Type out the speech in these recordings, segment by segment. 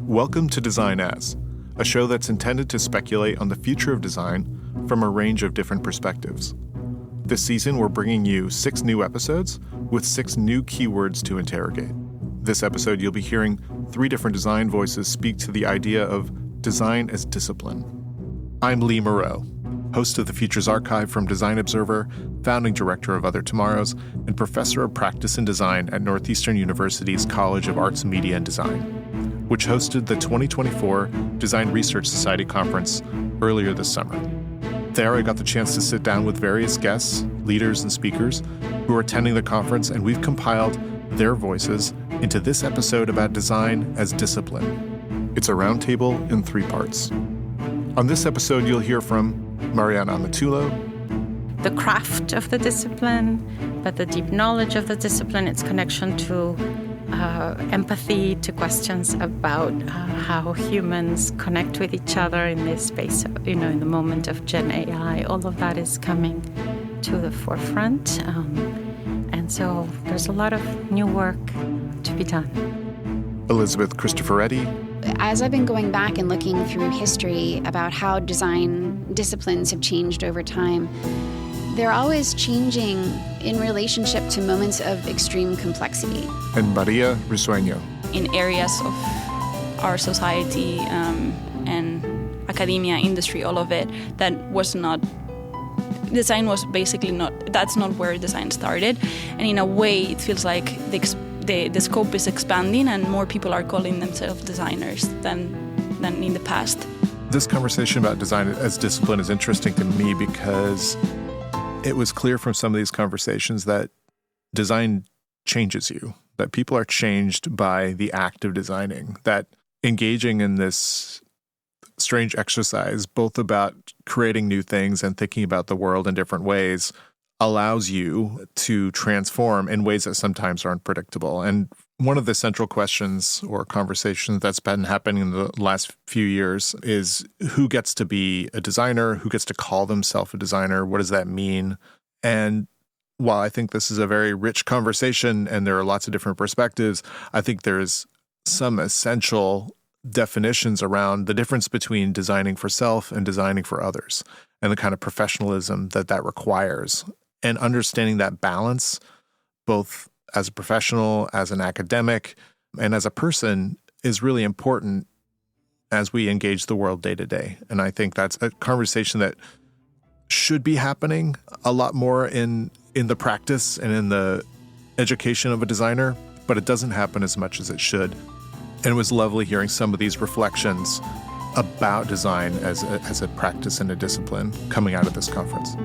Welcome to Design As, a show that's intended to speculate on the future of design from a range of different perspectives. This season, we're bringing you 6 new episodes with 6 new keywords to interrogate. This episode, you'll be hearing 3 different design voices speak to the idea of design as discipline. I'm Lee Moreau, host of the Futures Archive from Design Observer, founding director of Other Tomorrows, and professor of practice and design at Northeastern University's College of Arts, Media, and Design, which hosted the 2024 Design Research Society Conference earlier this summer. There, I got the chance to sit down with various guests, leaders, and speakers who are attending the conference, and we've compiled their voices into this episode about design as discipline. It's a roundtable in 3 parts. On this episode, you'll hear from Mariana Amatullo, the craft of the discipline, but the deep knowledge of the discipline, its connection to empathy, to questions about how humans connect with each other in this space, in the moment of Gen AI. All of that is coming to the forefront. And so there's a lot of new work to be done. Elizabeth Cristoforetti. As I've been going back and looking through history about how design disciplines have changed over time, they're always changing in relationship to moments of extreme complexity. And Maria Risueño. In areas of our society and academia, industry, all of it, that was not, design was basically not, that's not where design started. And in a way, it feels like the scope is expanding and more people are calling themselves designers than in the past. This conversation about design as discipline is interesting to me because it was clear from some of these conversations that design changes you, that people are changed by the act of designing, that engaging in this strange exercise, both about creating new things and thinking about the world in different ways, allows you to transform in ways that sometimes aren't predictable. And one of the central questions or conversations that's been happening in the last few years is who gets to be a designer, who gets to call themselves a designer, what does that mean? And while I think this is a very rich conversation and there are lots of different perspectives, I think there's some essential definitions around the difference between designing for self and designing for others and the kind of professionalism that requires. And understanding that balance, both as a professional, as an academic, and as a person, is really important as we engage the world day to day. And I think that's a conversation that should be happening a lot more in the practice and in the education of a designer, but it doesn't happen as much as it should. And it was lovely hearing some of these reflections about design as a practice and a discipline coming out of this conference.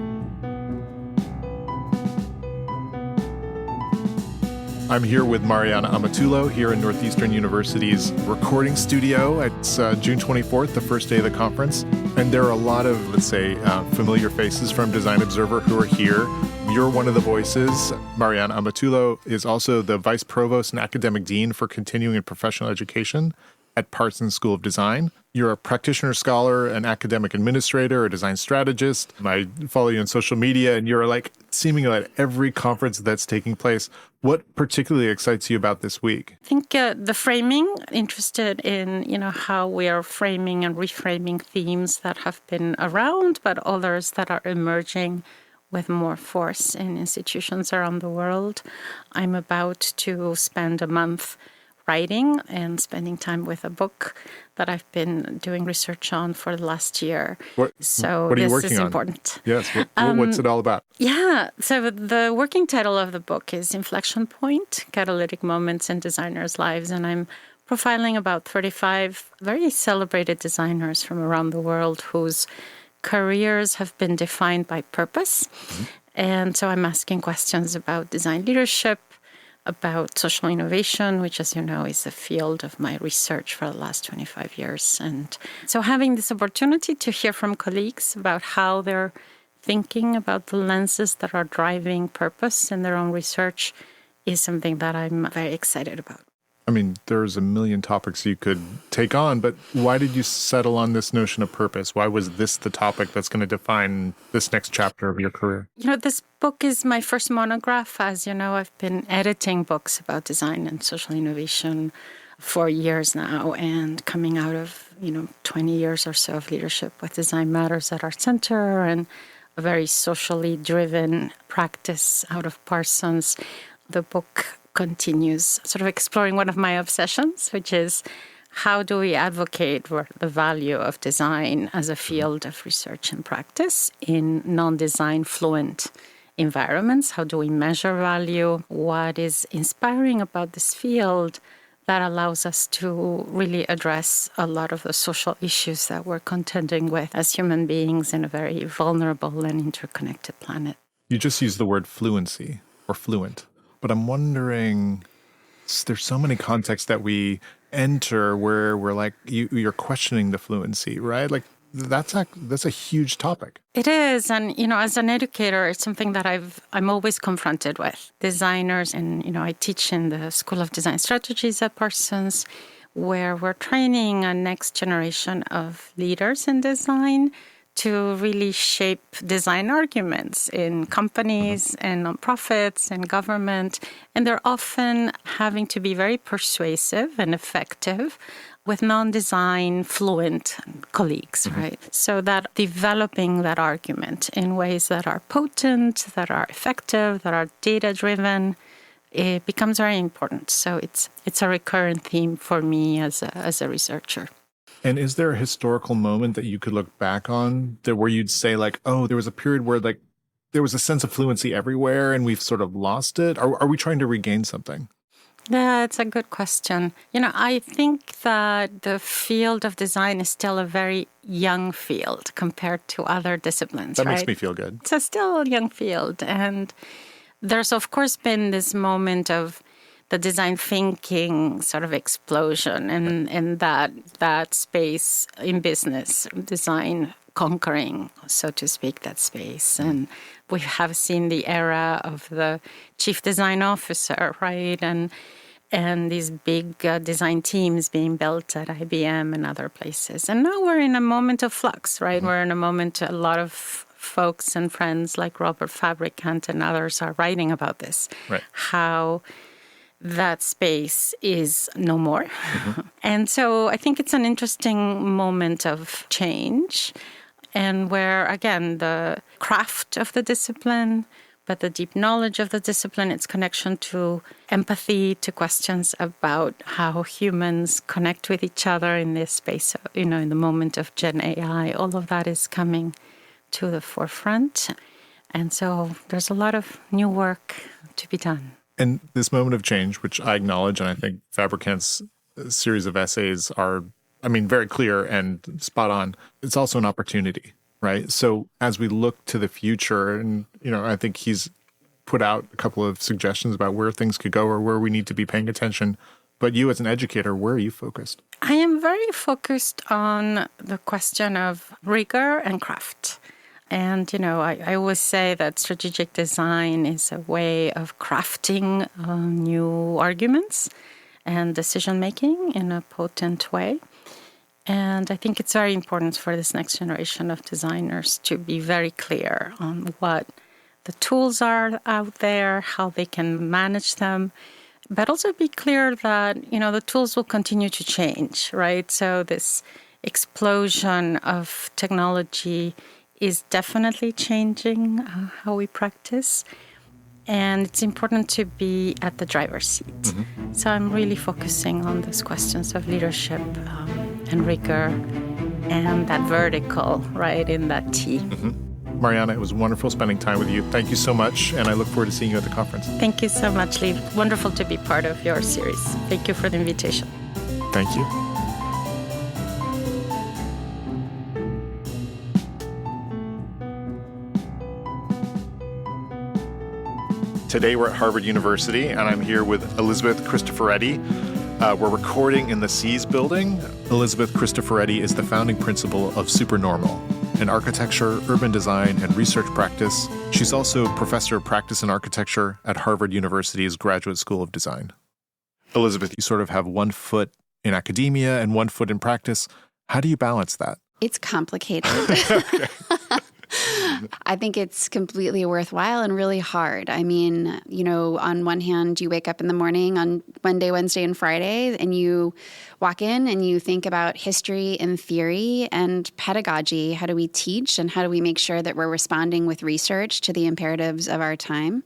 I'm here with Mariana Amatullo here in Northeastern University's recording studio. It's June 24th, the first day of the conference. And there are a lot of, let's say, familiar faces from Design Observer who are here. You're one of the voices. Mariana Amatullo is also the Vice Provost and Academic Dean for Continuing and Professional Education at Parsons School of Design. You're a practitioner, scholar, an academic administrator, a design strategist. I follow you on social media, and you're like seemingly at every conference that's taking place. What particularly excites you about this week? I think the framing, interested in, how we are framing and reframing themes that have been around, but others that are emerging with more force in institutions around the world. I'm about to spend a month writing and spending time with a book that I've been doing research on for the last year. What are you working on? Important. Yes. What's it all about? Yeah. So the working title of the book is Inflection Point, Catalytic Moments in Designers' Lives. And I'm profiling about 35 very celebrated designers from around the world whose careers have been defined by purpose. Mm-hmm. And so I'm asking questions about design leadership, about social innovation, which, as you know, is the field of my research for the last 25 years. And so having this opportunity to hear from colleagues about how they're thinking about the lenses that are driving purpose in their own research is something that I'm very excited about. I mean, there's a million topics you could take on, but why did you settle on this notion of purpose? Why was this the topic that's going to define this next chapter of your career? This book is my first monograph. As you know, I've been editing books about design and social innovation for years now, and coming out of 20 years or so of leadership with Design Matters at our center and a very socially driven practice out of Parsons. The book continues sort of exploring one of my obsessions, which is how do we advocate for the value of design as a field of research and practice in non-design fluent environments? How do we measure value? What is inspiring about this field that allows us to really address a lot of the social issues that we're contending with as human beings in a very vulnerable and interconnected planet? You just used the word fluency or fluent, but I'm wondering, there's so many contexts that we enter where we're like, you're questioning the fluency, right? Like that's a huge topic. It is. And, as an educator, it's something that I'm always confronted with. Designers, and, I teach in the School of Design Strategies at Parsons, where we're training a next generation of leaders in design to really shape design arguments in companies and nonprofits and government. And they're often having to be very persuasive and effective with non-design fluent colleagues, right? So that developing that argument in ways that are potent, that are effective, that are data-driven, it becomes very important. So it's a recurrent theme for me as a researcher. And is there a historical moment that you could look back on where you'd say like, oh, there was a period where like there was a sense of fluency everywhere and we've sort of lost it? Are we trying to regain something? That's a good question. I think that the field of design is still a very young field compared to other disciplines. That right? makes me feel good. It's still a young field. And there's, of course, been this moment of the design thinking sort of explosion and that space in business, design conquering, so to speak, that space. And we have seen the era of the chief design officer, right? And these big design teams being built at IBM and other places. And now we're in a moment of flux, right? We're in a moment, a lot of folks and friends like Robert Fabricant and others are writing about this, right. How that space is no more. And so I think it's an interesting moment of change, and where, again, the craft of the discipline, but the deep knowledge of the discipline, its connection to empathy, to questions about how humans connect with each other in this space, in the moment of Gen AI, all of that is coming to the forefront. And so there's a lot of new work to be done. And this moment of change, which I acknowledge, and I think Fabricant's series of essays are, very clear and spot on. It's also an opportunity, right? So as we look to the future, and, I think he's put out a couple of suggestions about where things could go or where we need to be paying attention. But you as an educator, where are you focused? I am very focused on the question of rigor and craft. And, I always say that strategic design is a way of crafting new arguments and decision-making in a potent way. And I think it's very important for this next generation of designers to be very clear on what the tools are out there, how they can manage them, but also be clear that, the tools will continue to change, right? So this explosion of technology is definitely changing how we practice. And it's important to be at the driver's seat. So I'm really focusing on these questions of leadership and rigor and that vertical, right, in that T. Mariana, it was wonderful spending time with you. Thank you so much, and I look forward to seeing you at the conference. Thank you so much, Lee. Wonderful to be part of your series. Thank you for the invitation. Thank you. Today we're at Harvard University, and I'm here with Elizabeth Cristoforetti. We're recording in the SEAS building. Elizabeth Cristoforetti is the founding principal of Supernormal, an architecture, urban design, and research practice. She's also professor of practice in architecture at Harvard University's Graduate School of Design. Elizabeth, you sort of have one foot in academia and one foot in practice. How do you balance that? It's complicated. I think it's completely worthwhile and really hard. I mean, on one hand, you wake up in the morning on Monday, Wednesday, and Friday, and you walk in and you think about history and theory and pedagogy. How do we teach and how do we make sure that we're responding with research to the imperatives of our time?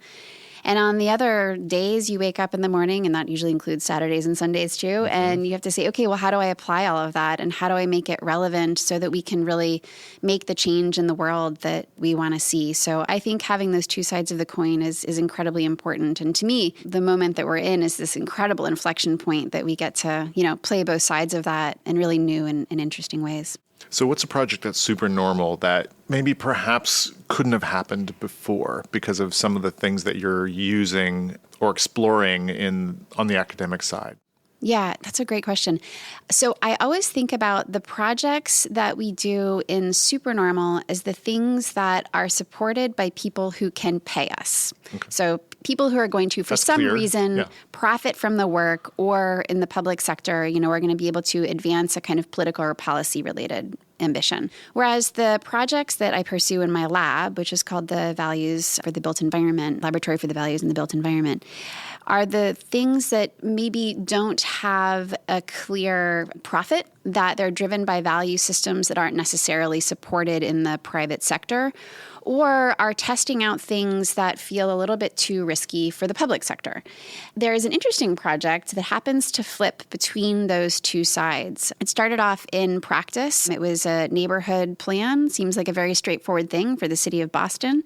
And on the other days, you wake up in the morning, and that usually includes Saturdays and Sundays too, and you have to say, okay, well, how do I apply all of that? And how do I make it relevant so that we can really make the change in the world that we want to see? So I think having those two sides of the coin is incredibly important. And to me, the moment that we're in is this incredible inflection point that we get to, play both sides of that in really new and interesting ways. So what's a project that's super normal that maybe perhaps couldn't have happened before because of some of the things that you're using or exploring on the academic side? Yeah, that's a great question. So I always think about the projects that we do in Supernormal as the things that are supported by people who can pay us. Okay. So people who are going to, for that's some clear. reason, profit from the work, or in the public sector, are going to be able to advance a kind of political or policy-related ambition. Whereas the projects that I pursue in my lab, which is called the Values for the Built Environment, Laboratory for the Values in the Built Environment, are the things that maybe don't have a clear profit, that they're driven by value systems that aren't necessarily supported in the private sector, or are testing out things that feel a little bit too risky for the public sector. There is an interesting project that happens to flip between those two sides. It started off in practice. It was a neighborhood plan. Seems like a very straightforward thing for the city of Boston.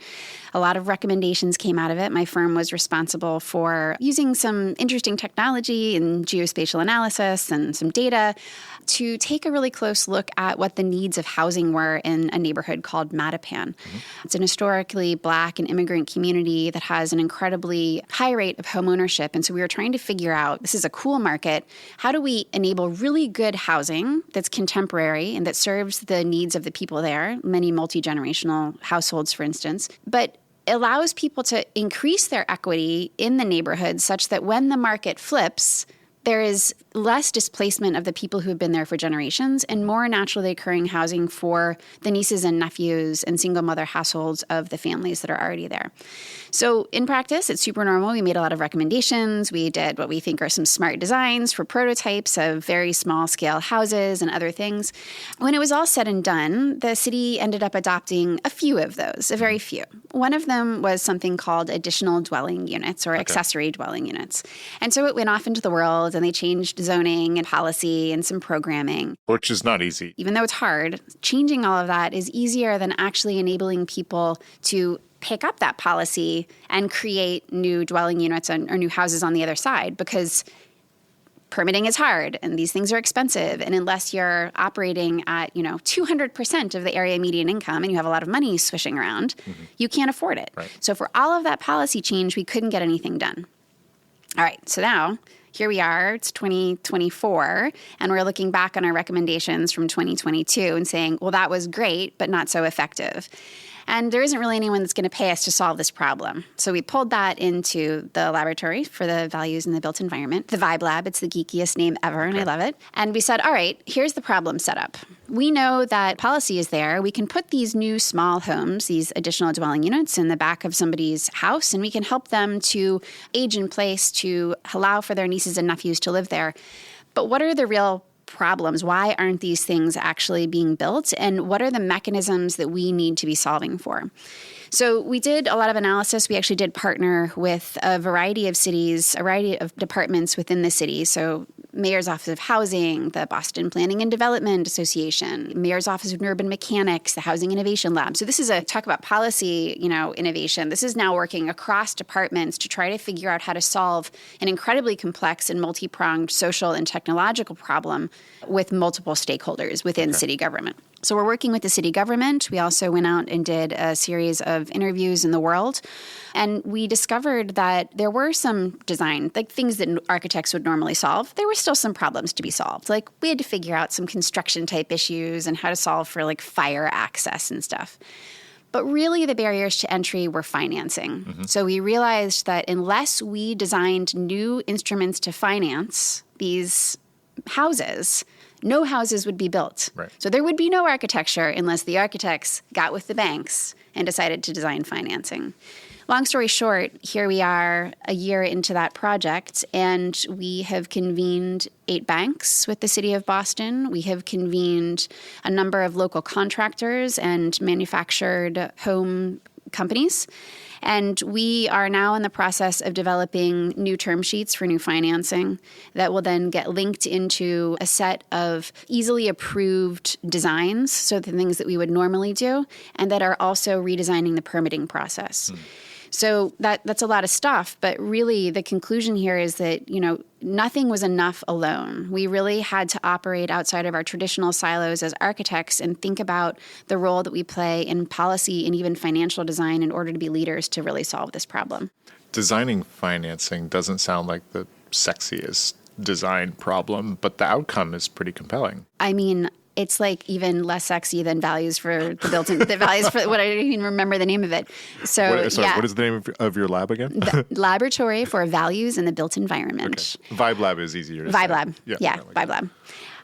A lot of recommendations came out of it. My firm was responsible for using some interesting technology and geospatial analysis and some data to take a really close look at what the needs of housing were in a neighborhood called Mattapan. It's an historically Black and immigrant community that has an incredibly high rate of home ownership. And so we were trying to figure out, this is a cool market, how do we enable really good housing that's contemporary and that serves the needs of the people there, many multi-generational households, for instance, but allows people to increase their equity in the neighborhood such that when the market flips, there is less displacement of the people who have been there for generations and more naturally occurring housing for the nieces and nephews and single mother households of the families that are already there. So in practice, it's Supernormal. We made a lot of recommendations. We did what we think are some smart designs for prototypes of very small scale houses and other things. When it was all said and done, the city ended up adopting a few of those, a very few. One of them was something called additional dwelling units or accessory dwelling units. And so it went off into the world and they changed zoning and policy and some programming. Which is not easy. Even though it's hard, changing all of that is easier than actually enabling people to pick up that policy and create new dwelling units or new houses on the other side, because permitting is hard and these things are expensive. And unless you're operating at, 200% of the area median income and you have a lot of money swishing around, you can't afford it. Right. So for all of that policy change, we couldn't get anything done. All right, so now here we are, it's 2024, and we're looking back on our recommendations from 2022 and saying, well, that was great, but not so effective. And there isn't really anyone that's going to pay us to solve this problem. So we pulled that into the Laboratory for the Values in the Built Environment, the Vibe Lab. It's the geekiest name ever, and I love it. And we said, all right, here's the problem setup. We know that policy is there. We can put these new small homes, these additional dwelling units in the back of somebody's house, and we can help them to age in place to allow for their nieces and nephews to live there. But what are the real problems? Why aren't these things actually being built? And what are the mechanisms that we need to be solving for? So we did a lot of analysis. We actually did partner with a variety of cities, a variety of departments within the city. So Mayor's Office of Housing, the Boston Planning and Development Association, Mayor's Office of Urban Mechanics, the Housing Innovation Lab. So this is a talk about policy, innovation. This is now working across departments to try to figure out how to solve an incredibly complex and multi-pronged social and technological problem with multiple stakeholders within city government. So we're working with the city government. We also went out and did a series of interviews in the world. And we discovered that there were some design, like things that architects would normally solve. There were still some problems to be solved. Like we had to figure out some construction type issues and how to solve for like fire access and stuff. But really the barriers to entry were financing. So we realized that unless we designed new instruments to finance these houses, no houses would be built. Right. So there would be no architecture unless the architects got with the banks and decided to design financing. Long story short, here we are a year into that project, and we have convened 8 banks with the city of Boston. We have convened a number of local contractors and manufactured home companies. And we are now in the process of developing new term sheets for new financing that will then get linked into a set of easily approved designs, so the things that we would normally do, and that are also redesigning the permitting process. So that's a lot of stuff, but really the conclusion here is that, nothing was enough alone. We really had to operate outside of our traditional silos as architects and think about the role that we play in policy and even financial design in order to be leaders to really solve this problem. Designing financing doesn't sound like the sexiest design problem, but the outcome is pretty compelling. I mean, it's like even less sexy than values for the built-in, the values for what I don't even remember the name of it. So, what is the name of your lab again? The Laboratory for Values in the Built Environment. Okay. Vibe Lab is easier to say. Vibe Lab. Yeah, Vibe Lab.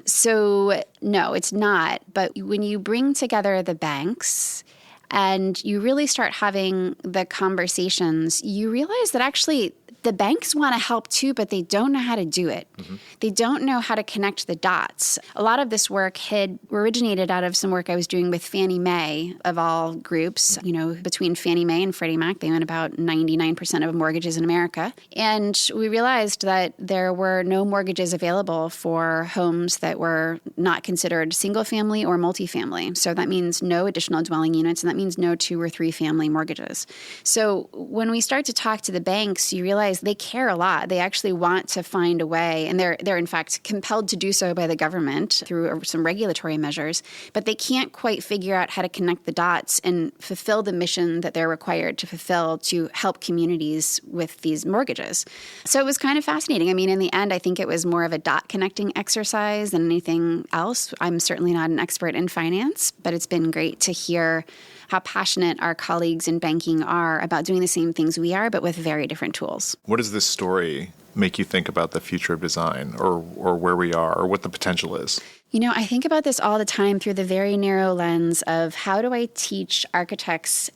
So, no, it's not. But when you bring together the banks and you really start having the conversations, you realize that actually the banks want to help too, but they don't know how to do it. Mm-hmm. They don't know how to connect the dots. A lot of this work had originated out of some work I was doing with Fannie Mae, of all groups. Between Fannie Mae and Freddie Mac, they own about 99% of mortgages in America. And we realized that there were no mortgages available for homes that were not considered single-family or multifamily. So that means no additional dwelling units, and that means no 2 or 3 family mortgages. So when we start to talk to the banks, you realize they care a lot. They actually want to find a way, and they're in fact compelled to do so by the government through some regulatory measures, but they can't quite figure out how to connect the dots and fulfill the mission that they're required to fulfill to help communities with these mortgages. So it was kind of fascinating. I mean, in the end, I think it was more of a dot connecting exercise than anything else. I'm certainly not an expert in finance, but it's been great to hear how passionate our colleagues in banking are about doing the same things we are, but with very different tools. What does this story make you think about the future of design, or where we are, or what the potential is? I think about this all the time through the very narrow lens of how do I teach architects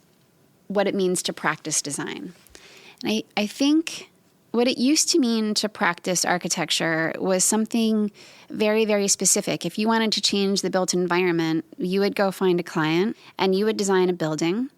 what it means to practice design? And I think what it used to mean to practice architecture was something very, very specific. If you wanted to change the built environment, you would go find a client and you would design a building,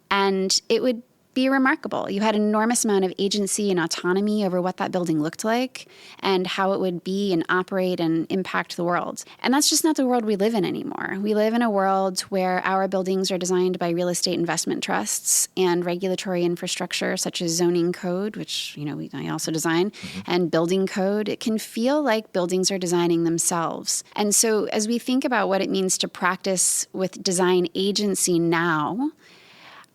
and it would be remarkable. You had an enormous amount of agency and autonomy over what that building looked like and how it would be and operate and impact the world. And that's just not the world we live in anymore. We live in a world where our buildings are designed by real estate investment trusts and regulatory infrastructure such as zoning code, which I also design, and building code. It can feel like buildings are designing themselves. And so as we think about what it means to practice with design agency now,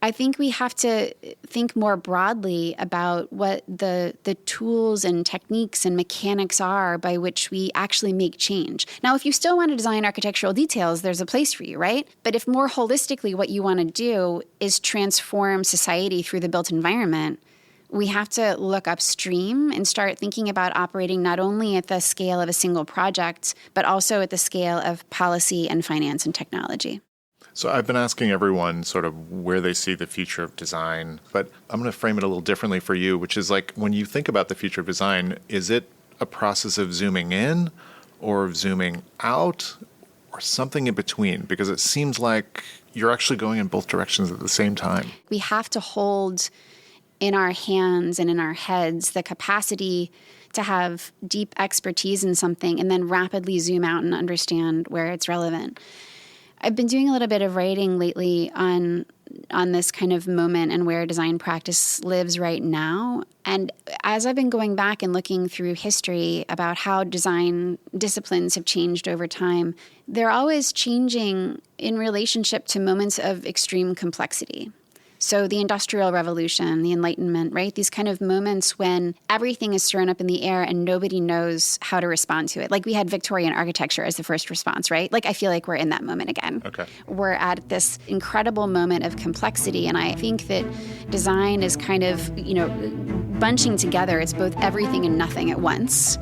I think we have to think more broadly about what the tools and techniques and mechanics are by which we actually make change. Now, if you still want to design architectural details, there's a place for you, right? But if more holistically what you want to do is transform society through the built environment, we have to look upstream and start thinking about operating not only at the scale of a single project, but also at the scale of policy and finance and technology. So I've been asking everyone sort of where they see the future of design, but I'm going to frame it a little differently for you, which is like when you think about the future of design, is it a process of zooming in or of zooming out or something in between? Because it seems like you're actually going in both directions at the same time. We have to hold in our hands and in our heads the capacity to have deep expertise in something and then rapidly zoom out and understand where it's relevant. I've been doing a little bit of writing lately on this kind of moment and where design practice lives right now. And as I've been going back and looking through history about how design disciplines have changed over time, they're always changing in relationship to moments of extreme complexity. So the Industrial Revolution, the Enlightenment, right? These kind of moments when everything is thrown up in the air and nobody knows how to respond to it. Like we had Victorian architecture as the first response, right? Like I feel like we're in that moment again. Okay. We're at this incredible moment of complexity. And I think that design is kind of, bunching together. It's both everything and nothing at once.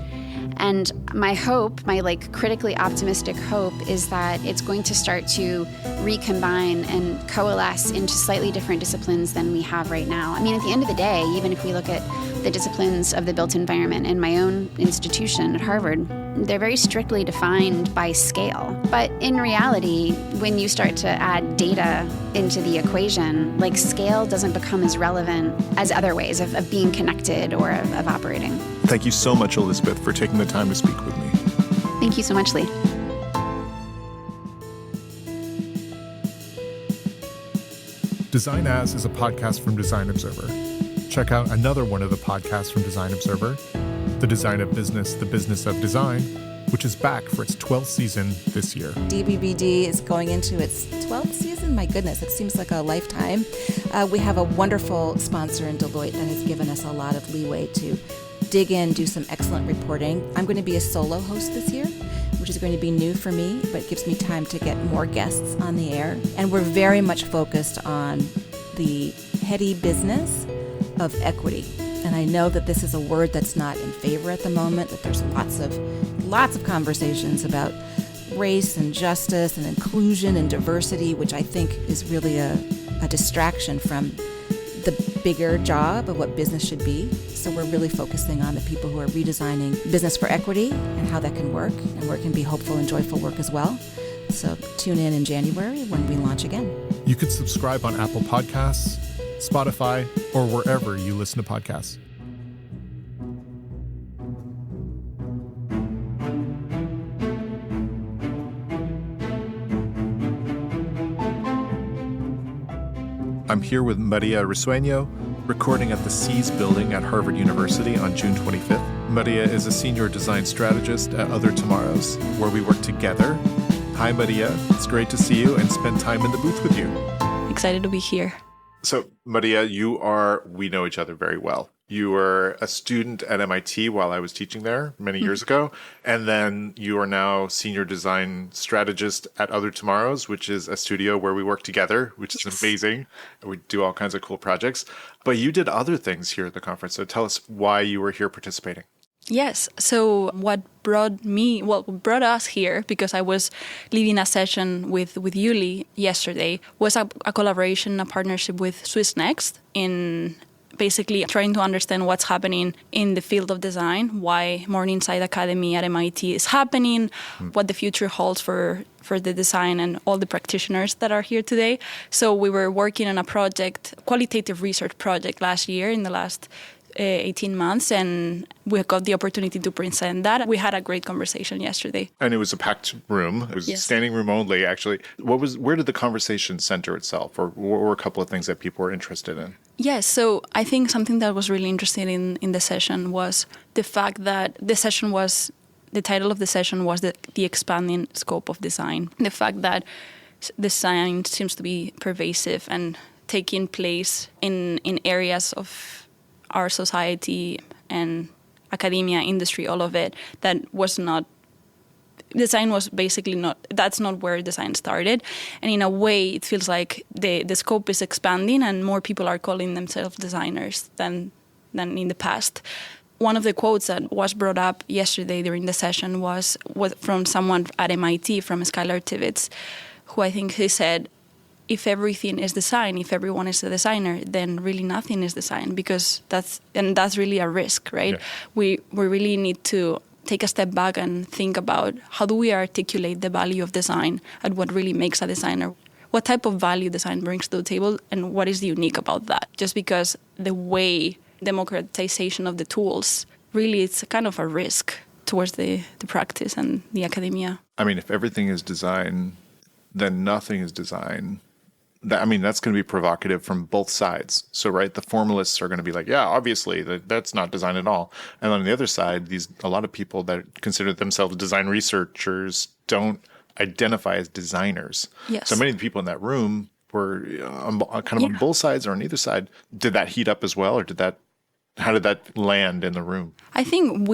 And my hope, my critically optimistic hope, is that it's going to start to recombine and coalesce into slightly different disciplines than we have right now. I mean, at the end of the day, even if we look at the disciplines of the built environment in my own institution at Harvard, they're very strictly defined by scale. But in reality, when you start to add data into the equation, scale doesn't become as relevant as other ways of being connected or of operating. Thank you so much, Elizabeth, for taking the time to speak with me. Thank you so much, Lee. Design As is a podcast from Design Observer. Check out another one of the podcasts from Design Observer, The Design of Business, The Business of Design, which is back for its 12th season this year. DBBD is going into its 12th season. My goodness, it seems like a lifetime. We have a wonderful sponsor in Deloitte that has given us a lot of leeway to dig in, do some excellent reporting. I'm going to be a solo host this year, which is going to be new for me, but it gives me time to get more guests on the air. And we're very much focused on the heady business of equity. And I know that this is a word that's not in favor at the moment, that there's lots of conversations about race and justice and inclusion and diversity, which I think is really a distraction from the bigger job of what business should be. So we're really focusing on the people who are redesigning business for equity and how that can work and where it can be hopeful and joyful work as well. So tune in January when we launch again. You can subscribe on Apple Podcasts, Spotify, or wherever you listen to podcasts. I'm here with Maria Risueño, recording at the SEAS building at Harvard University on June 25th. Maria is a senior design strategist at Other Tomorrows, where we work together. Hi, Maria. It's great to see you and spend time in the booth with you. Excited to be here. So, Maria, we know each other very well. You were a student at MIT while I was teaching there many years ago. And then you are now senior design strategist at Other Tomorrows, which is a studio where we work together, which is amazing. We do all kinds of cool projects. But you did other things here at the conference. So tell us why you were here participating. Yes. So what brought us here, because I was leading a session with Yuli yesterday, was a collaboration, a partnership with Swiss Next in basically trying to understand what's happening in the field of design, why Morningside Academy at MIT is happening, what the future holds for the design and all the practitioners that are here today. So we were working on a project, qualitative research project last year, in the last 18 months, and we got the opportunity to present that. We had a great conversation yesterday. And it was a packed room. It was a standing room only, actually. Where did the conversation center itself, or what were a couple of things that people were interested in? Yes, so I think something that was really interesting in the session was the fact that the title of the session was the expanding scope of design. The fact that design seems to be pervasive and taking place in areas of our society and academia, industry, all of it, design was basically that's not where design started. And in a way, it feels like the scope is expanding and more people are calling themselves designers than in the past. One of the quotes that was brought up yesterday during the session was from someone at MIT, from Skylar Tivitz, who I think he said, if everything is design, if everyone is a designer, then really nothing is design, because that's really a risk, right? Yeah. We really need to take a step back and think about how do we articulate the value of design and what really makes a designer, what type of value design brings to the table, and what is unique about that. Just because the way democratization of the tools, really it's kind of a risk towards the practice and the academia. I mean, if everything is design, then nothing is design. That's going to be provocative from both sides. So, right, the formalists are going to be like, yeah, obviously, that's not design at all. And on the other side, a lot of people that consider themselves design researchers don't identify as designers. Yes. So many of the people in that room were on both sides or on either side. Did that heat up as well, or how did that land in the room? I think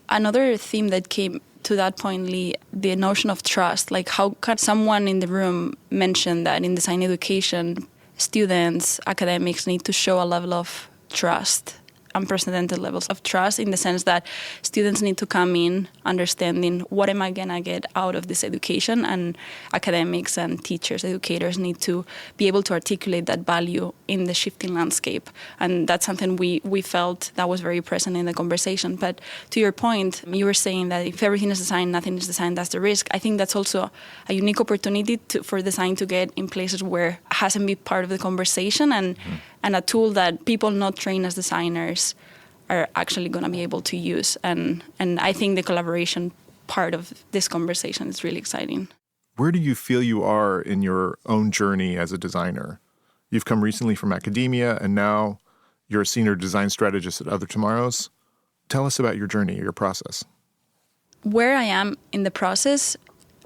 another theme that came to that point, Lee, the notion of trust. Like, how can someone in the room mention that in design education, students, academics need to show a level of trust unprecedented levels of trust, in the sense that students need to come in understanding what am I going to get out of this education, and academics and teachers, educators need to be able to articulate that value in the shifting landscape. And that's something we felt that was very present in the conversation. But to your point, you were saying that if everything is designed, nothing is designed, that's the risk. I think that's also a unique opportunity for design to get in places where it hasn't been part of the conversation, and a tool that people not trained as designers are actually going to be able to use. And I think the collaboration part of this conversation is really exciting. Where do you feel you are in your own journey as a designer? You've come recently from academia, and now you're a senior design strategist at Other Tomorrows. Tell us about your journey, your process. Where I am in the process,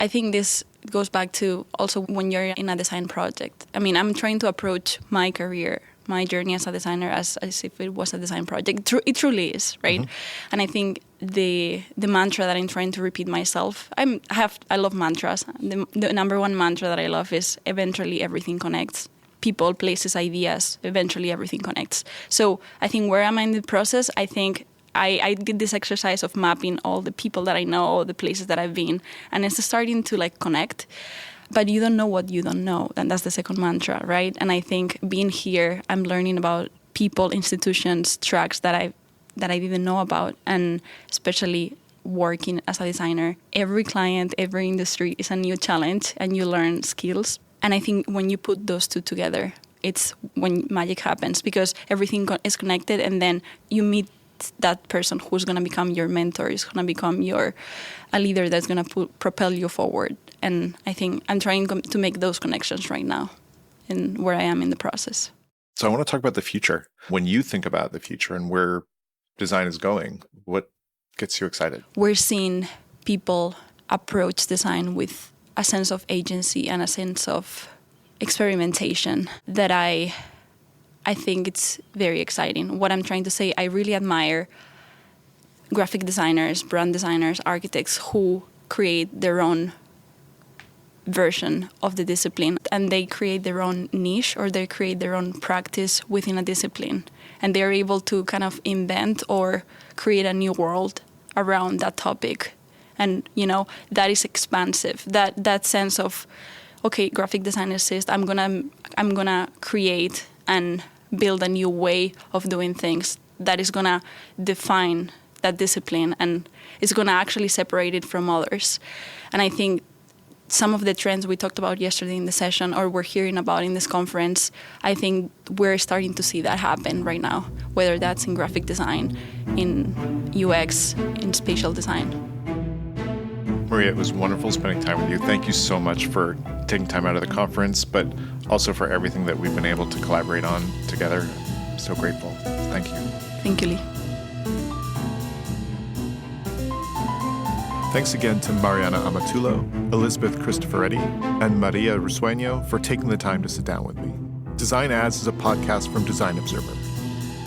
I think this goes back to also when you're in a design project. I mean, I'm trying to approach my career, my journey as a designer as if it was a design project. It truly is, right? Mm-hmm. And I think the mantra that I'm trying to repeat myself, I love mantras. The number one mantra that I love is eventually everything connects. People, places, ideas, eventually everything connects. So I think where am I in the process? I think I did this exercise of mapping all the people that I know, all the places that I've been, and it's starting to like connect. But you don't know what you don't know, and that's the second mantra, right? And I think being here, I'm learning about people, institutions, tracks that I didn't know about, and especially working as a designer. Every client, every industry is a new challenge, and you learn skills. And I think when you put those two together, it's when magic happens, because everything is connected, and then you meet that person who's going to become your mentor, is going to become a leader that's going to propel you forward. And I think I'm trying to make those connections right now and where I am in the process. So I want to talk about the future. When you think about the future and where design is going, what gets you excited? We're seeing people approach design with a sense of agency and a sense of experimentation that I think it's very exciting. What I'm trying to say, I really admire graphic designers, brand designers, architects who create their own version of the discipline, and they create their own niche, or they create their own practice within a discipline, and they're able to kind of invent or create a new world around that topic. And that is expansive. That sense of, okay, graphic designer says I'm gonna create and build a new way of doing things that is gonna define that discipline, and it's gonna actually separate it from others. And I think some of the trends we talked about yesterday in the session, or we're hearing about in this conference, I think we're starting to see that happen right now, whether that's in graphic design, in UX, in spatial design. Maria, it was wonderful spending time with you. Thank you so much for taking time out of the conference, but also for everything that we've been able to collaborate on together. I'm so grateful. Thank you. Thank you, Lee. Thanks again to Mariana Amatullo, Elizabeth Cristoforetti, and Maria Risueño for taking the time to sit down with me. Design As is a podcast from Design Observer.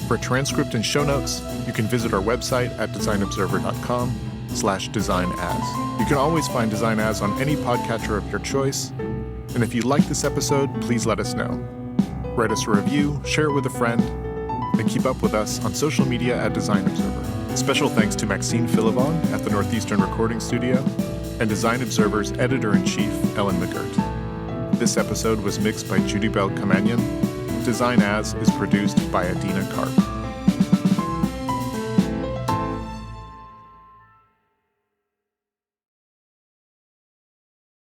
For a transcript and show notes, you can visit our website at designobserver.com/designas. You can always find Design As on any podcatcher of your choice. And if you like this episode, please let us know. Write us a review, share it with a friend, and keep up with us on social media at Design Observer. Special thanks to Maxine Philibon at the Northeastern Recording Studio and Design Observer's Editor-in-Chief, Ellen McGirt. This episode was mixed by Judy Bell Kamanian. Design As is produced by Adina Karp.